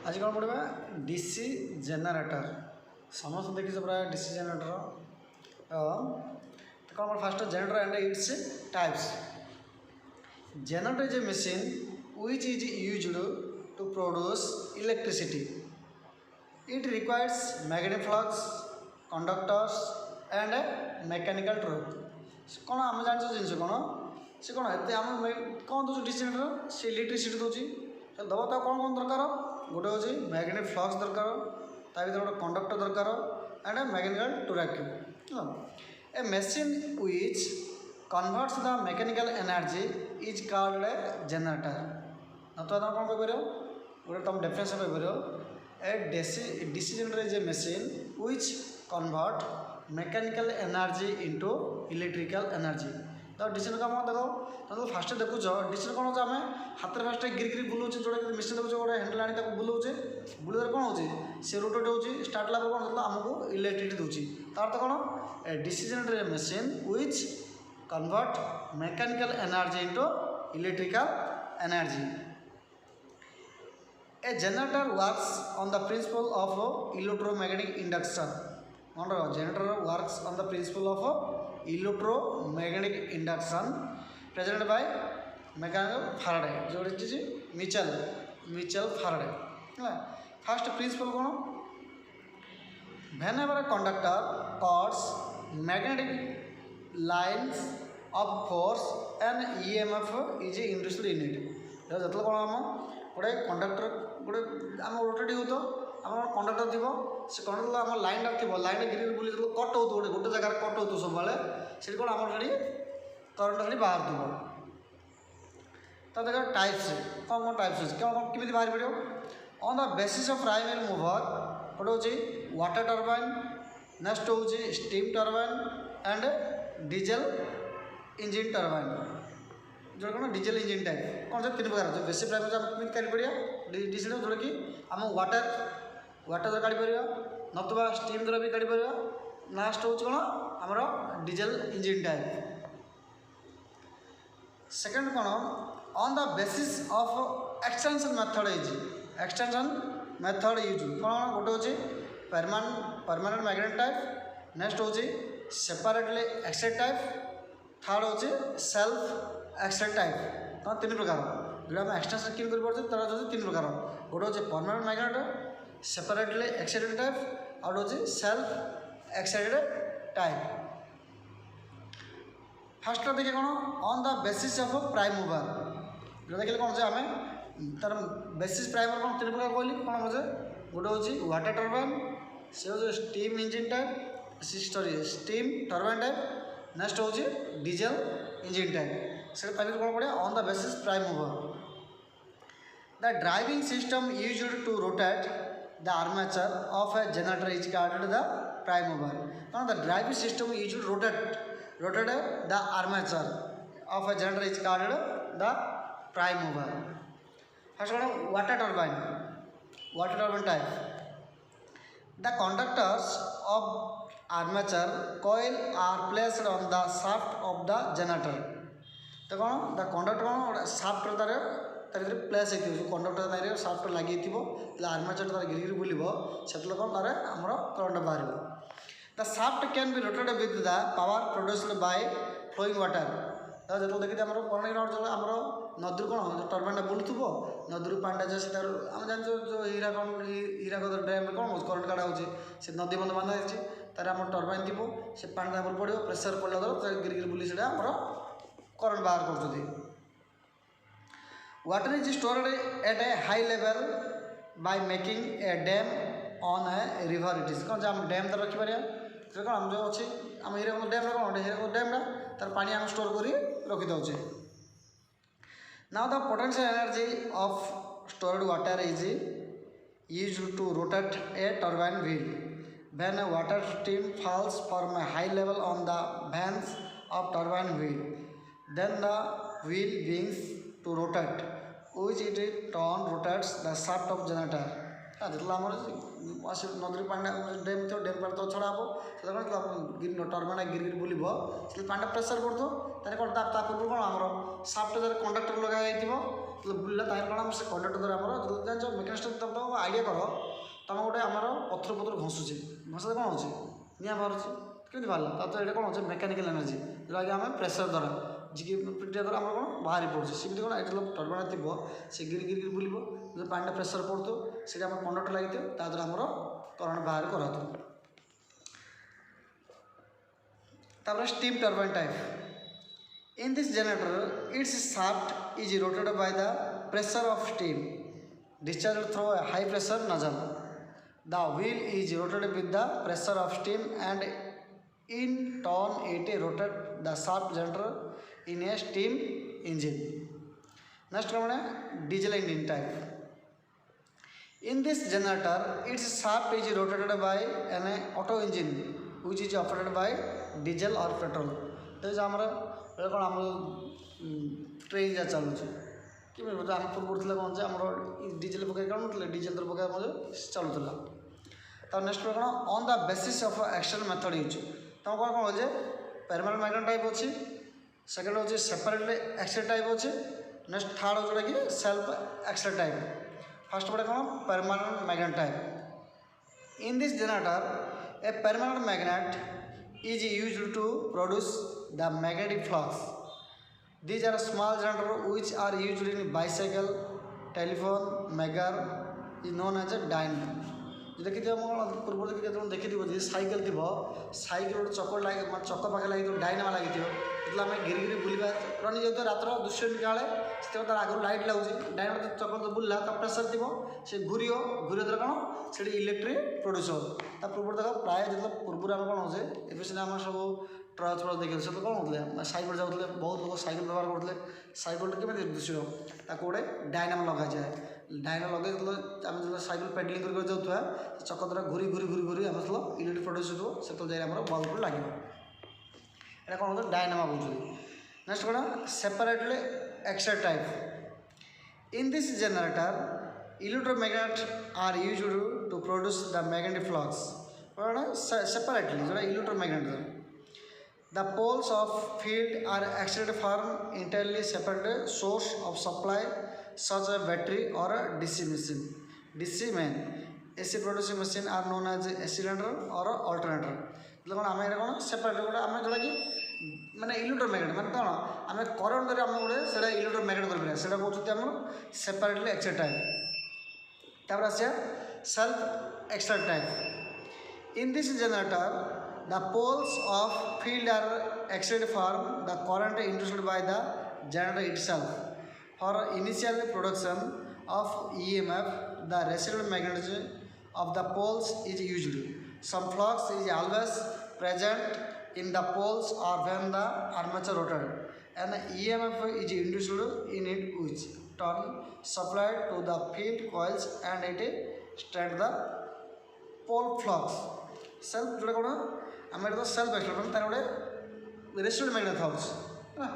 आज कौन पढ़ा डीसी जेनरेटर समस्त देखिए प्राय डीसी जेनरेटर कौन fast generator and its types. Generator is a machine which is used to produce electricity. It requires magnetic flux, conductors and mechanical torque. कौन आम जान जिन कौन से कौन एत आम कौन दूसरी डीसी जेनरेटर से इलेक्ट्रिसिटी दूसरी दबा तो कौन कौन दरकार गोटे हूँ मैग्नेटिक फ्लक्स दरकार ता भर गोटे कंडक्टर दरकार and mechanical torque a machine which converts the mechanical energy is called generator न तो कौन कहीपर गोटे तुम डेफिनेशन कहीपर a DC generator is a machine which convert mechanical energy into electrical energy. तो डीसी कम देखो तो फास्ट देखुच डीसी कौन हो हाथ में फास्ट गिर बुलाऊे जोड़ा मेसीन देखो गोटे हैंडल आनी बुलाऊे बुलाइले कौन हो सी रोटेट हो स्टार्ट ला कौन आमको इलेक्ट्रिसिटी दूसरी तार तो कौन DC generator machine which convert mechanical energy into electrical energy. A generator works on the principle of electromagnetic induction. Generator works on the principle of electromagnetic induction presented by mechanical Faraday. जो Mitchell Faraday. First principle कौन whenever a conductor parts magnetic lines of force and EMF is induced in it. जो कौन आम गोटे conductor गोटे आम rotate हो तो आम कंडक्टर थी से कंडक्टर आम लाइन थी लाइन गिर बुले कट हो गोटे गोटे जगह कट हो सब से कौन आम से करंट खाली बाहर थो तो देख टाइप्स कौन कौन टाइप्स कौन कौन केमी बाहर पड़ो on the basis of primary mover गोटे हूँ वाटर टर्बाइन नेक्स्ट हूँ steam turbine and diesel engine turbine जो कौन डीजल इंजिन टाइप कौन से तीन प्रकार जो बेसी प्राइमरी आम काढ़ी पड़ा डीजल जोटा कि आम वाटर द्वारा काढ़ी पार नतुबा स्टीम द्वारा भी काढ़ी पार लास्ट हूँ कौन आमर डीजल इंजिन टाइप। सेकेंड कौन on the basis of extension method use कौन गोटे हूँ परमानेंट मैग्नेट टाइप नेक्स्ट हूँ सेपरेटली एक्साइटेड टाइप थर्ड हूँ सेल्फ एक्साइटेड टाइप तो तीन प्रकार जो आम एक्सटेंशन किन कर तीन प्रकार गोटे हूँ permanent magnet separately excited type और हूँ सेल्फ एक्साइटेड टाइप। फर्स्ट देखिए कौन on the basis of prime mover जो देखिए कौन से आम तार बेसिस प्राइमर कौन तीन प्रकार कहली कौन मुझे गोटे हूँ वाटर टर्बाइन से हूँ steam engine type sorry steam turbine type next हूँ डीजल इंजिन टाइप से कौन पड़े on the basis prime mover. The driving system used to rotate the armature of a generator is called the prime mover कौन the driving system used rotate the armature of a generator is called the prime mover. First कौन water turbine type the conductors of armature coil are placed on the shaft of the generator तो कौन the conductor कौन shaft तार place हो conductor तार shaft लगे armature तार गिर बुल से कौन तार आमर करंट बाहर the shaft can be rotated with the power produced by flowing water जो देखिए आम कौन आमर नदी कौन टर्बाइन बुलूब नदी पानी जाए आम जान जो हीराकद डैम कौन करंट काढ़ा हो नदी बंध बांधा तार आम टर्बाइन थी से पानी पड़ो प्रेसर पड़ा द्वारा गिर गिर बुली से आमर करंट बाहर कर। Water is stored at A high level by making a dam on a river it is कौन आम डैम तो रखिपर कौन आम जो अच्छे आम हीराकद डैम कौन हीराकद डैम तार पानी आम स्टोर कर रखी दौचे। Now the potential energy of stored water is used to rotate a turbine wheel. When a water stream falls from a high level on the vanes of turbine wheel, then the wheel begins to rotate, which it turn rotates the shaft of generator. जितना नदी पानी dam थो dam पानी तो छड़ा हम turbine गिर गिर बुल पानी प्रेसर पड़ो तेरे कौन पूर्व कौन आम साफ्ट कंडक्टर लगे बुलला कौन से कंडक्टर द्वारा आम जान मेकानिस्ट तुम आइडिया कर तुम गोटे आम पथर पथर घसुचे घसा कौन हो निआ बाहर केमी बाहर तो ये कौन हो मेकानिकल एनर्जी जोटा कि आम प्रेसर द्वारा जी पिटिया द्वारा आम कौन बाहरी पड़े सेमती कौन ये टर्बाइन थी से गिर गिर गिर बुल जो पानी प्रेसर पड़ो से आम कंडक्टर लगी ता द्वारा आम करंट बाहर कराते तापर steam turbine type in this generator its shaft is rotated by the pressure of steam discharged through a high pressure nozzle. The wheel is rotated with the pressure of steam and in turn it rotates the shaft generator in a steam engine. Next one diesel engine type. In this generator its shaft is rotated by an auto engine which is operated by diesel or petrol. तो हमारा कौन आम train जा चलुचे कि आम पूर्व थे कौन से आम डीजेल पकड़ कौन डीजेल तो पकड़ चलूला तब नेक्स्ट कौन on the basis of external method use तुम कौन कौन हो परमानेंट मैग्नेट टाइप अच्छी सेकेंड हूँ सेपरेट एक्सेल टाइप अच्छे नेक्स्ट थर्ड हो जोटा कि सेल्फ एक्सेल टाइप फर्स्ट पड़े कौन permanent magnet type in this generator a permanent magnet is used to produce the magnetic flux. These are small generators which are used in bicycle, telephone, megar is known as a dynamo. जो देखी पूर्व देखी थी cycle थी cycle गोटे चक लगे चक पाखे लगे डायनामा लगी जो आम गिरी गिरी बुलवा रनी जो रात दुष्य काले से आगु लाइट लगुच डायनामा चक तो बुलला तो प्रेसर थी से घूर घूर द्वारा कौन से इलेक्ट्रिक प्रोड्यूस हो पूर्व देख प्राय जो पूर्व आम कौन होचे ए सीना आम सब ट्रच फ्रच देखिए सब कौन होते साइकेल जाते बहुत लोग साइकेल व्यवहार करते साइकेल केमी दुष्य गोटे डायनामा लगा जाए डायनामा लगे आम जो साइकेल पेडलिंग कर जाऊँ चक द्वारा घूरी घूरी घूरी घूरी आम जो इलेक्ट्रिक प्रोड्यूस हो से जाए बल्ब लगे ये कौन होता डायनामा बोलते नेक्स्ट कौन separately excite type in this generator electromagnet are used to produce the magnetic flux कौन सेपरेटली जो electromagnet the poles of field are extracted from entirely separate source of supply such as battery or a DC machine. DC main AC producing machine are known as AC cylinder or alternator. मतलब कौन आम कौन separate गोटे आम जोटा कि माने electromagnet माने कौन आम करंट द्वारा आम गोटे से इलेक्ट्रोमैग्नेट कर से कहते आम सेपरेटली एक्साइट टाइप तापर आसिया self excite type in this generator the poles of field are excited for the current induced by the generator itself. For initial production of EMF, the residual magnetism of the poles is used. Some flux is always present in the poles or when the armature rotates, and the EMF is induced in it which turn supplied to the field coils and it strengthens the pole flux. Self जोटा कौन आम तो self explore तार गोटे residual magnet था